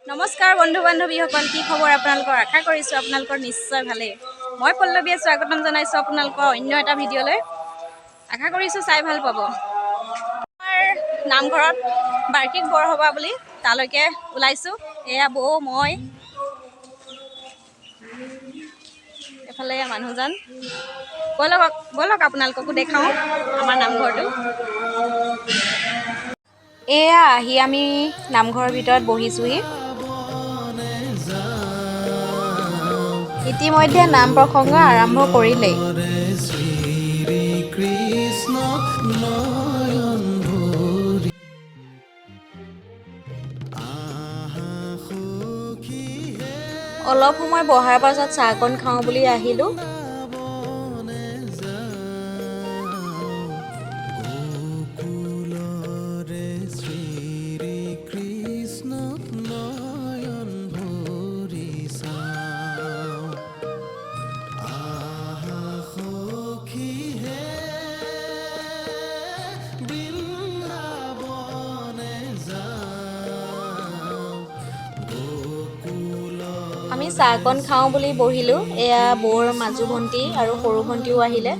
নমস্কাৰ বন্ধু বান্ধৱীসকল, কি খবৰ আপোনালোকৰ? আশা কৰিছোঁ আপোনালোকৰ নিশ্চয় ভালেই। মই পল্লৱীয়ে স্বাগতম জনাইছোঁ আপোনালোকৰ অন্য এটা ভিডিঅ'লৈ। আশা কৰিছোঁ চাই ভাল পাব। আমাৰ নামঘৰত বাৰ্ষিক বৰসভা বুলি তালৈকে ওলাইছোঁ। এয়া বৌ, মই, এফালে মানুহজন। ব'লক আপোনালোককো দেখাওঁ আমাৰ নামঘৰটো। এয়া আহি আমি নামঘৰৰ ভিতৰত বহিছোঁহি। ইতিমধ্যে নাম প্ৰসংগ আৰম্ভ কৰিলেই। অলপ সময় বহাৰ পাছত চাহকণ খাওঁ বুলি আহিলোঁ। আমি চাহকণ খাওঁ বুলি বহিলোঁ। এয়া বৌৰ মাজু ভণ্টি আৰু সৰু ভণ্টিও আহিলে।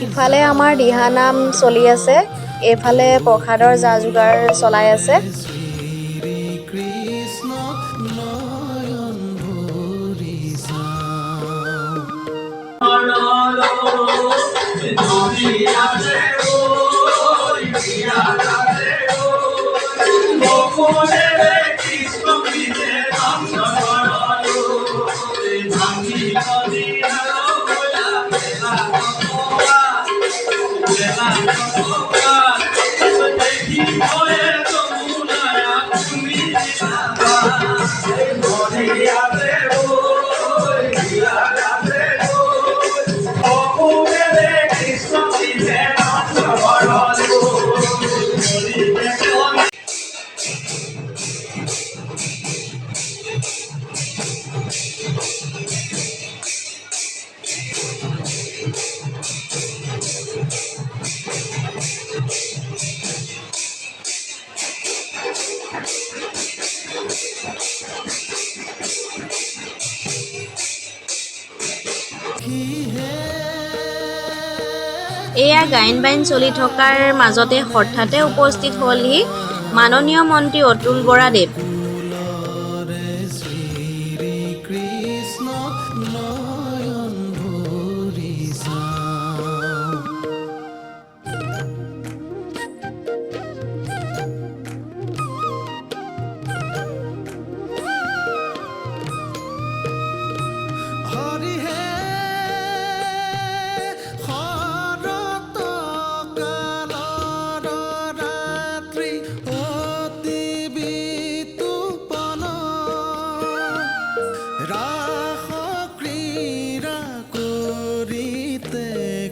ইফালে আমাৰ দিহানাম চলি আছে, এইফালে প্ৰসাদৰ যা যোগাৰ চলাই আছে। এয়া গায়ন বায়ন চলি থকাৰ মাজতে হঠাতে উপস্থিত হ'লহি মাননীয় মন্ত্ৰী অতুল বৰাদেৱ।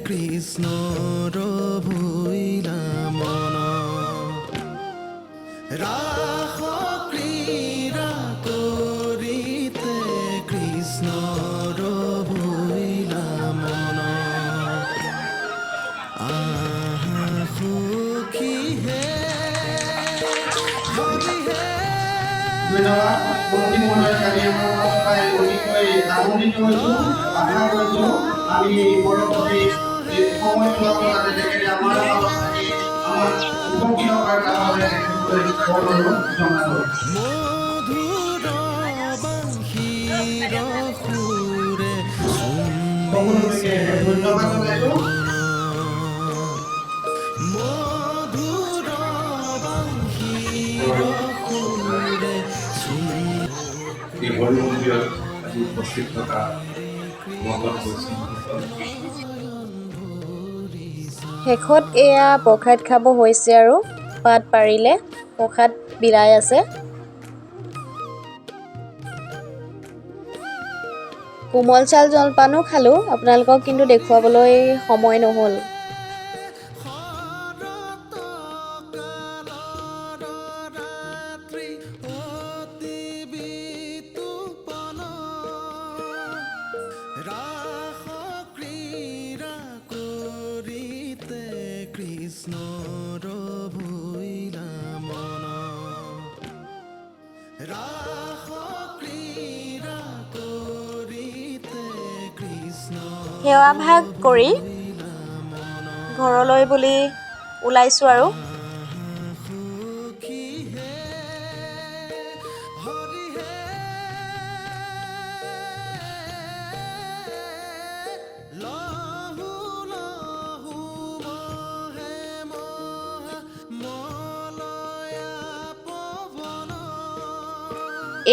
কৃষ্ণৰ ভৈলা মন ৰাস ক্ৰীড়া কৰিতে কৃষ্ণৰ ভৈলা মন আহা সখী হে হৰি হে আমি পৰবৰ্তী সময়গুলো আমাৰ মধুৰ বাঁশীৰ সুৰে উপস্থিত থকা ভকত বৈষ্ণৱসকল, শেষত এয়া প্ৰসাদ খাব হৈছে আৰু পাত পাৰিলে প্ৰসাদ বিলাই আছে। কোমল চাউল জলপানো খালোঁ, আপোনালোকক কিন্তু দেখুৱাবলৈ সময় নহ'ল। ৰাত্ৰি অতি বিতুপন ৰাস ক্ৰীড়া কৰিতে কৃষ্ণৰ ভৈলা মন ৰাস ক্ৰীড়া কৰিতে কৃষ্ণ সেৱা ভাগ কৰি ঘৰলৈ বুলি ওলাইছোঁ আৰু। সুখী হে হৰি হে লহু লহু মহে মহা মলয়া পৱন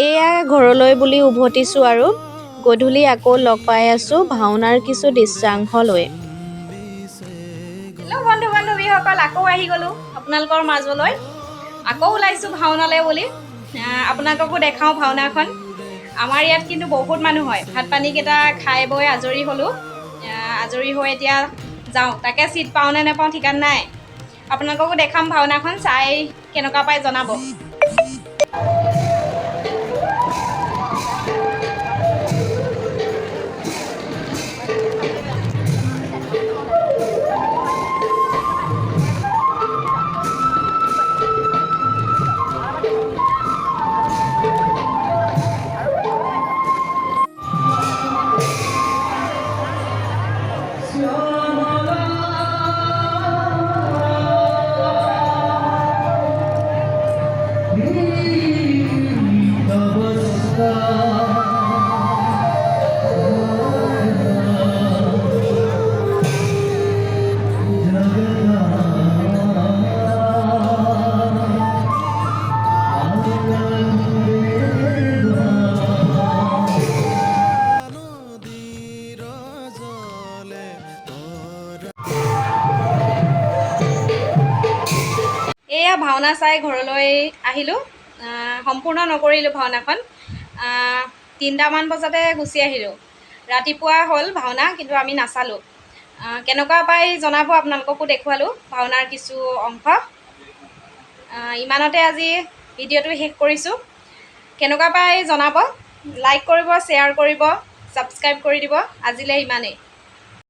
এয়া ঘৰলৈ বুলি উভতিছোঁ আৰু গধূলি আকৌ লগ পাই আছোঁ ভাওনাৰ কিছু দৃশ্যাংশ লৈ। হেল্ল' বন্ধু বান্ধৱীসকল, আকৌ আহি গ'লোঁ আপোনালোকৰ মাজলৈ। আকৌ ওলাইছোঁ ভাওনালৈ বুলি। আপোনালোককো দেখাওঁ ভাওনাখন। আমাৰ ইয়াত কিন্তু বহুত মানুহ হয়। ভাত পানীকেইটা খাই বৈ আজৰি হ'লোঁ। আজৰি হৈ এতিয়া যাওঁ, তাকে চিট পাওঁ নে নাপাওঁ ঠিকান নাই। আপোনালোককো দেখাম ভাওনাখন, চাই কেনেকুৱা পাই জনাব। নদীৰ জলে এয়া ভাওনা চাই ঘৰলৈ আহিলোঁ। সম্পূৰ্ণ নকৰিলোঁ ভাওনাখন। 3টামান বজাতে গুচি আহিলোঁ। ৰাতিপুৱা হ'ল ভাওনা, কিন্তু আমি নাচালোঁ। কেনেকুৱা পাই জনাব, আপোনালোককো দেখুৱালোঁ ভাওনাৰ কিছু অংশ। ইমানতে আজি ভিডিঅ'টো শেষ কৰিছোঁ। কেনেকুৱা পাই জনাব, লাইক কৰিব, শ্বেয়াৰ কৰিব, ছাবস্ক্ৰাইব কৰি দিব। আজিলৈ ইমানেই।